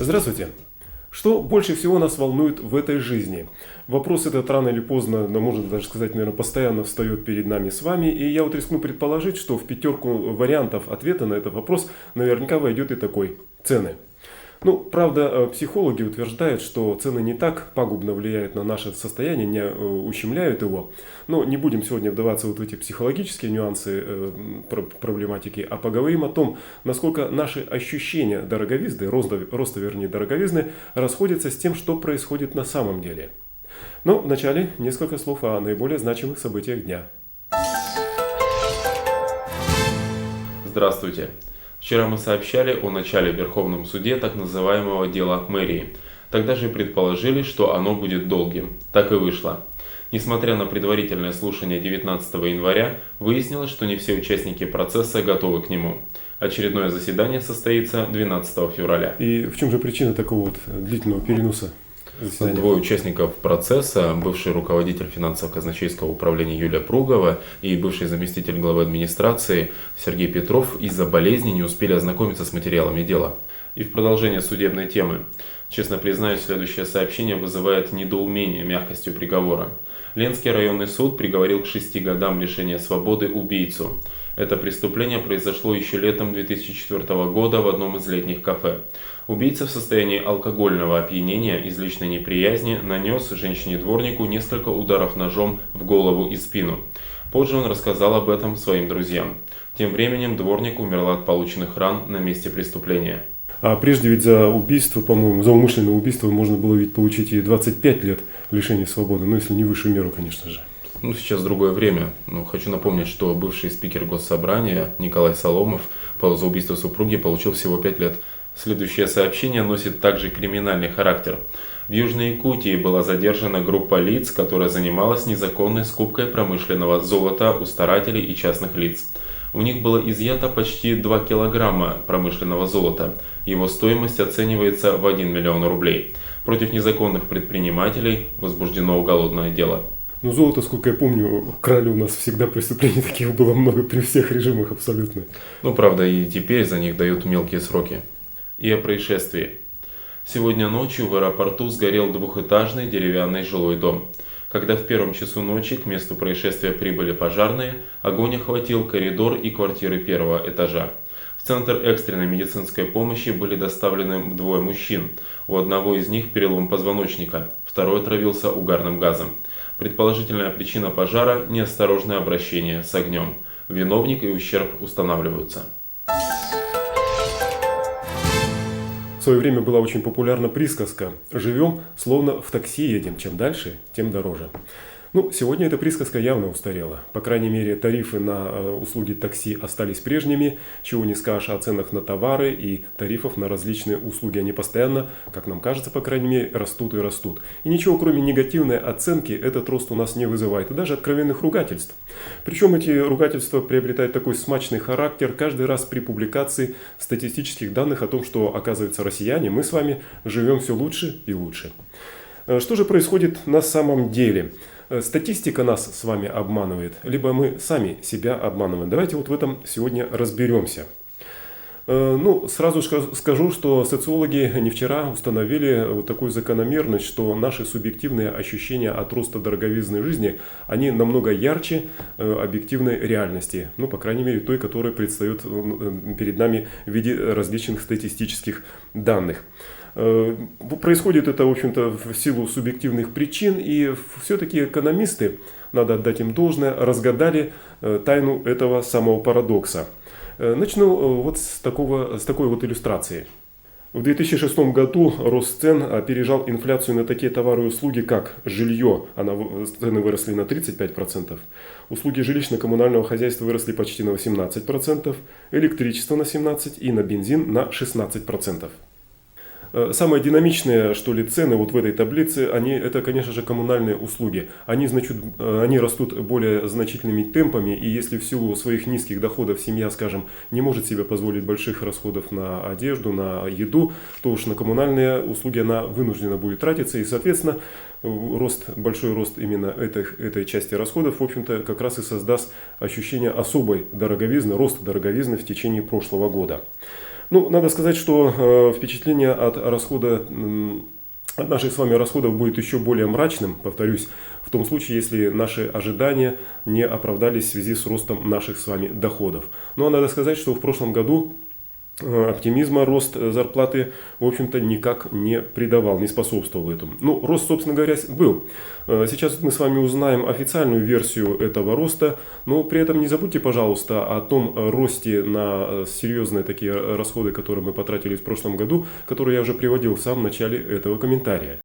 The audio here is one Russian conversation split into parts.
Здравствуйте! Что больше всего нас волнует в этой жизни? Вопрос этот рано или поздно, да можно даже сказать, наверное, постоянно встает перед нами с вами. И я вот рискну предположить, что в пятерку вариантов ответа на этот вопрос наверняка войдет и такой: цены. Ну, правда, психологи утверждают, что цены не так пагубно влияют на наше состояние, не ущемляют его. Но не будем сегодня вдаваться вот в эти психологические нюансы проблематики, а поговорим о том, насколько наши ощущения дороговизны, роста дороговизны, расходятся с тем, что происходит на самом деле. Но вначале несколько слов о наиболее значимых событиях дня. Здравствуйте! Вчера мы сообщали о начале в Верховном суде так называемого дела мэрии. Тогда же предположили, что оно будет долгим. Так и вышло. Несмотря на предварительное слушание 19 января, выяснилось, что не все участники процесса готовы к нему. Очередное заседание состоится 12 февраля. И в чем же причина такого вот длительного переноса? Двое участников процесса, бывший руководитель финансово-казначейского управления Юлия Пругова и бывший заместитель главы администрации Сергей Петров, из-за болезни не успели ознакомиться с материалами дела. И в продолжение судебной темы. Честно признаюсь, следующее сообщение вызывает недоумение мягкостью приговора. Ленский районный суд приговорил к 6 годам лишения свободы убийцу. Это преступление произошло еще летом 2004 года в одном из летних кафе. Убийца в состоянии алкогольного опьянения из личной неприязни нанес женщине-дворнику несколько ударов ножом в голову и спину. Позже он рассказал об этом своим друзьям. Тем временем дворник умерла от полученных ран на месте преступления. А прежде ведь за убийство, по-моему, за умышленное убийство можно было ведь получить и 25 лет лишения свободы, ну если не высшую меру, конечно же. Сейчас другое время. Но хочу напомнить, что бывший спикер Госсобрания Николай Соломов за убийство супруги получил всего 5 лет. Следующее сообщение носит также криминальный характер. В Южной Якутии была задержана группа лиц, которая занималась незаконной скупкой промышленного золота у старателей и частных лиц. У них было изъято почти 2 килограмма промышленного золота. Его стоимость оценивается в 1 миллион рублей. Против незаконных предпринимателей возбуждено уголовное дело. Ну, золото, сколько я помню, крали у нас всегда, преступлений таких было много при всех режимах абсолютно. Ну, правда, и теперь за них дают мелкие сроки. И о происшествии. Сегодня ночью в аэропорту сгорел двухэтажный деревянный жилой дом. Когда в первом часу ночи к месту происшествия прибыли пожарные, огонь охватил коридор и квартиры первого этажа. В центр экстренной медицинской помощи были доставлены 2 мужчин. У одного из них перелом позвоночника, второй отравился угарным газом. Предположительная причина пожара – неосторожное обращение с огнем. Виновник и ущерб устанавливаются. В свое время была очень популярна присказка: «Живем, словно в такси едем, чем дальше, тем дороже». Ну, сегодня эта присказка явно устарела. По крайней мере, тарифы на услуги такси остались прежними, чего не скажешь о ценах на товары и тарифов на различные услуги. Они постоянно, как нам кажется, по крайней мере, растут и растут. И ничего, кроме негативной оценки, этот рост у нас не вызывает. И даже откровенных ругательств. Причем эти ругательства приобретают такой смачный характер каждый раз при публикации статистических данных о том, что, оказывается, россияне, мы с вами живем все лучше и лучше. Что же происходит на самом деле? Статистика нас с вами обманывает, либо мы сами себя обманываем. Давайте вот в этом сегодня разберемся. Ну, сразу скажу, что социологи не вчера установили вот такую закономерность, что наши субъективные ощущения от роста дороговизны жизни, они намного ярче объективной реальности. Ну, по крайней мере, той, которая предстает перед нами в виде различных статистических данных. Происходит это, в общем-то, в силу субъективных причин, и все-таки экономисты, надо отдать им должное, разгадали тайну этого самого парадокса. Начну вот с такой вот иллюстрации. В 2006 году рост цен опережал инфляцию на такие товары и услуги, как жилье. Цены выросли на 35%. Услуги жилищно-коммунального хозяйства выросли почти на 18%, электричество на 17% и на бензин на 16%. Самые динамичные, что ли, цены вот в этой таблице, это, конечно же, коммунальные услуги. Они растут более значительными темпами, и если в силу своих низких доходов семья, скажем, не может себе позволить больших расходов на одежду, на еду, то уж на коммунальные услуги она вынуждена будет тратиться, и, соответственно, большой рост именно этой части расходов, в общем-то, как раз и создаст ощущение особой дороговизны, роста дороговизны в течение прошлого года. Ну, надо сказать, что впечатление от наших с вами расходов будет еще более мрачным, повторюсь, в том случае, если наши ожидания не оправдались в связи с ростом наших с вами доходов. Ну, а надо сказать, что в прошлом году оптимизма рост зарплаты, в общем-то, никак не придавал, не способствовал этому. Ну, рост, собственно говоря, был. Сейчас мы с вами узнаем официальную версию этого роста, но при этом не забудьте, пожалуйста, о том росте на серьезные такие расходы, которые мы потратили в прошлом году, которые я уже приводил в самом начале этого комментария.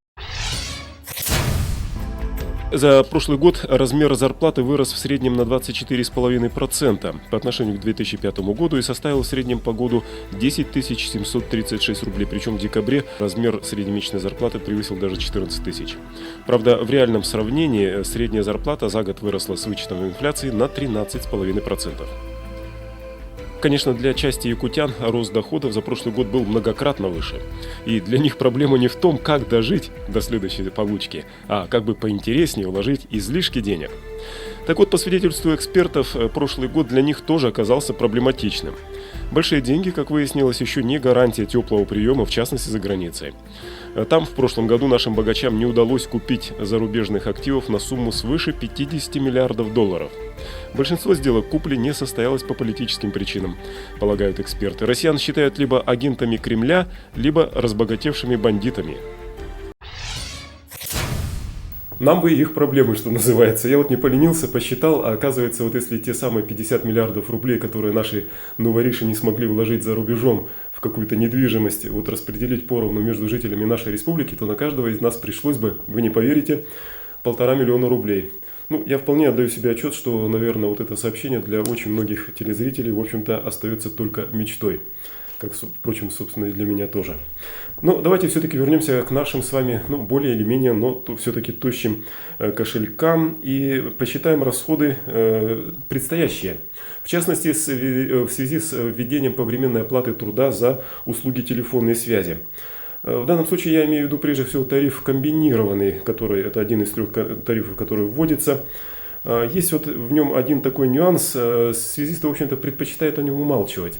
За прошлый год размер зарплаты вырос в среднем на 24,5% по отношению к 2005 году и составил в среднем по году 10 736 рублей. Причем в декабре размер среднемесячной зарплаты превысил даже 14 тысяч. Правда, в реальном сравнении средняя зарплата за год выросла с вычетом инфляции на 13,5%. Конечно, для части якутян рост доходов за прошлый год был многократно выше. И для них проблема не в том, как дожить до следующей получки, а как бы поинтереснее вложить излишки денег. Так вот, по свидетельству экспертов, прошлый год для них тоже оказался проблематичным. Большие деньги, как выяснилось, еще не гарантия теплого приема, в частности за границей. Там в прошлом году нашим богачам не удалось купить зарубежных активов на сумму свыше 50 миллиардов долларов. Большинство сделок купли не состоялось по политическим причинам, полагают эксперты. Россиян считают либо агентами Кремля, либо разбогатевшими бандитами. Нам бы их проблемы, что называется. Я вот не поленился, посчитал, а оказывается, вот если те самые 50 миллиардов рублей, которые наши новориши не смогли вложить за рубежом в какую-то недвижимость, вот распределить поровну между жителями нашей республики, то на каждого из нас пришлось бы, вы не поверите, 1,5 миллиона рублей. Ну, я вполне отдаю себе отчет, что, наверное, вот это сообщение для очень многих телезрителей, в общем-то, остается только мечтой. Как, впрочем, собственно, и для меня тоже. Но давайте все-таки вернемся к нашим с вами, более или менее, но все-таки тощим кошелькам и посчитаем расходы предстоящие. В частности, в связи с введением повременной оплаты труда за услуги телефонной связи. В данном случае я имею в виду прежде всего тариф комбинированный, это один из 3 тарифов, который вводится. Есть вот в нем один такой нюанс, связисты, в общем-то, предпочитают о нем умалчивать.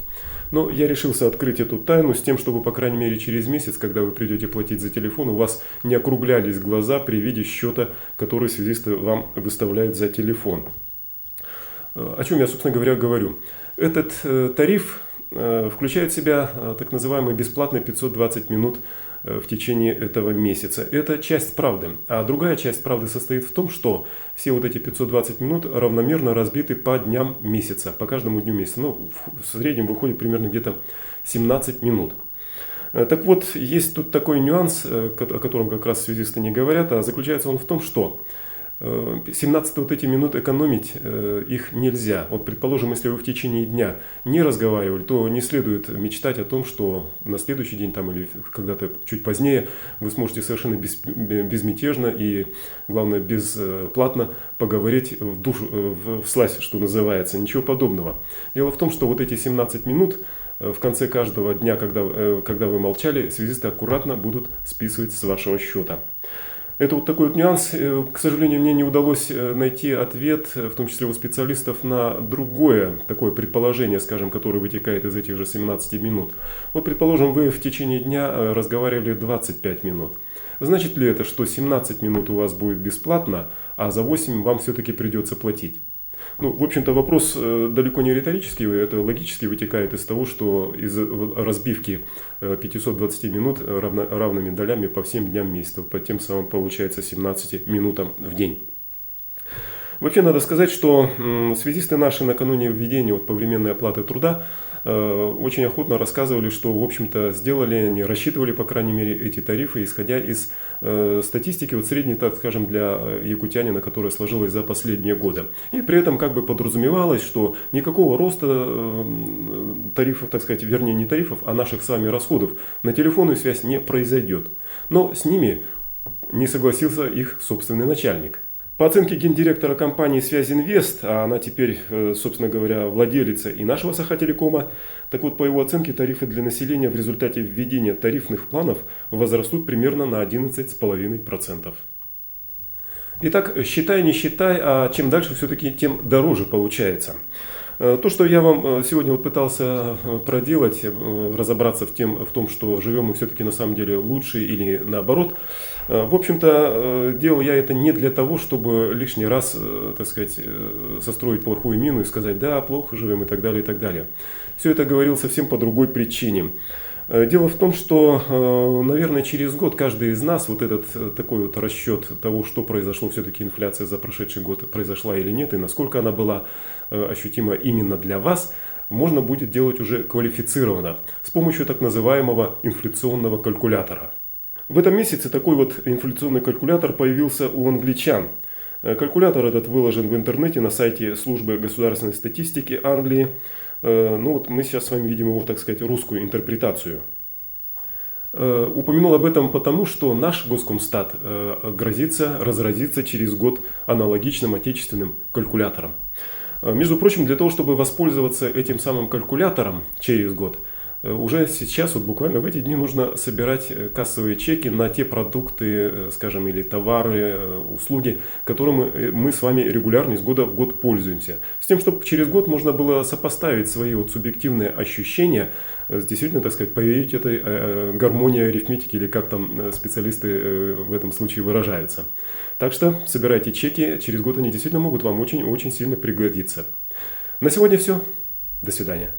Но я решился открыть эту тайну с тем, чтобы, по крайней мере, через месяц, когда вы придете платить за телефон, у вас не округлялись глаза при виде счета, который связисты вам выставляют за телефон. О чем я, собственно говоря, говорю. Этот тариф включает в себя так называемые бесплатные 520 минут в течение этого месяца. Это часть правды. А другая часть правды состоит в том, что все вот эти 520 минут равномерно разбиты по дням месяца, по каждому дню месяца. В среднем выходит примерно где-то 17 минут. Так вот, есть тут такой нюанс, о котором как раз связисты не говорят, а заключается он в том, что 17 вот эти минут экономить их нельзя. Вот, предположим, если вы в течение дня не разговаривали, то не следует мечтать о том, что на следующий день там, или когда-то чуть позднее вы сможете совершенно безмятежно и, главное, бесплатно поговорить всласть, что называется. Ничего подобного. Дело в том, что вот эти 17 минут в конце каждого дня, когда вы молчали, связисты аккуратно будут списывать с вашего счета. Это вот такой вот нюанс. К сожалению, мне не удалось найти ответ, в том числе у специалистов, на другое такое предположение, скажем, которое вытекает из этих же 17 минут. Вот, предположим, вы в течение дня разговаривали 25 минут. Значит ли это, что 17 минут у вас будет бесплатно, а за 8 вам все-таки придется платить? В общем-то, вопрос далеко не риторический, это логически вытекает из того, что из разбивки 520 минут равными долями по всем дням месяца, по тем самым получается 17 минутам в день. Вообще надо сказать, что связисты наши накануне введения повременной оплаты труда очень охотно рассказывали, что, в общем-то, сделали, они рассчитывали, по крайней мере, эти тарифы, исходя из статистики, средней, так скажем, для якутянина, которая сложилась за последние годы. И при этом как бы подразумевалось, что никакого роста тарифов, так сказать, вернее не тарифов, а наших с вами расходов на телефонную связь не произойдет. Но с ними не согласился их собственный начальник. По оценке гендиректора компании «Связинвест», а она теперь, собственно говоря, владелица и нашего Сахателекома, так вот, по его оценке, тарифы для населения в результате введения тарифных планов возрастут примерно на 11,5%. Итак, считай, не считай, а чем дальше все-таки, тем дороже получается. То, что я вам сегодня вот пытался проделать, разобраться в том, что живем мы все-таки на самом деле лучше или наоборот, в общем-то, делал я это не для того, чтобы лишний раз, так сказать, состроить плохую мину и сказать, да, плохо живем и так далее, и так далее. Все это говорил совсем по другой причине. Дело в том, что, наверное, через год каждый из нас, вот этот такой вот расчет того, что произошло, все-таки инфляция за прошедший год произошла или нет, и насколько она была ощутима именно для вас, можно будет делать уже квалифицированно, с помощью так называемого инфляционного калькулятора. В этом месяце такой вот инфляционный калькулятор появился у англичан. Калькулятор этот выложен в интернете на сайте службы государственной статистики Англии. Ну вот мы сейчас с вами видим его, так сказать, русскую интерпретацию. Упомянул об этом потому, что наш Госкомстат грозится разразиться через год аналогичным отечественным калькулятором. Между прочим, для того, чтобы воспользоваться этим самым калькулятором через год, уже сейчас, вот буквально в эти дни, нужно собирать кассовые чеки на те продукты, скажем, или товары, услуги, которыми мы с вами регулярно из года в год пользуемся. С тем, чтобы через год можно было сопоставить свои вот субъективные ощущения, действительно, так сказать, поверить этой гармонии арифметики, или как там специалисты в этом случае выражаются. Так что собирайте чеки, через год они действительно могут вам очень-очень сильно пригодиться. На сегодня все. До свидания.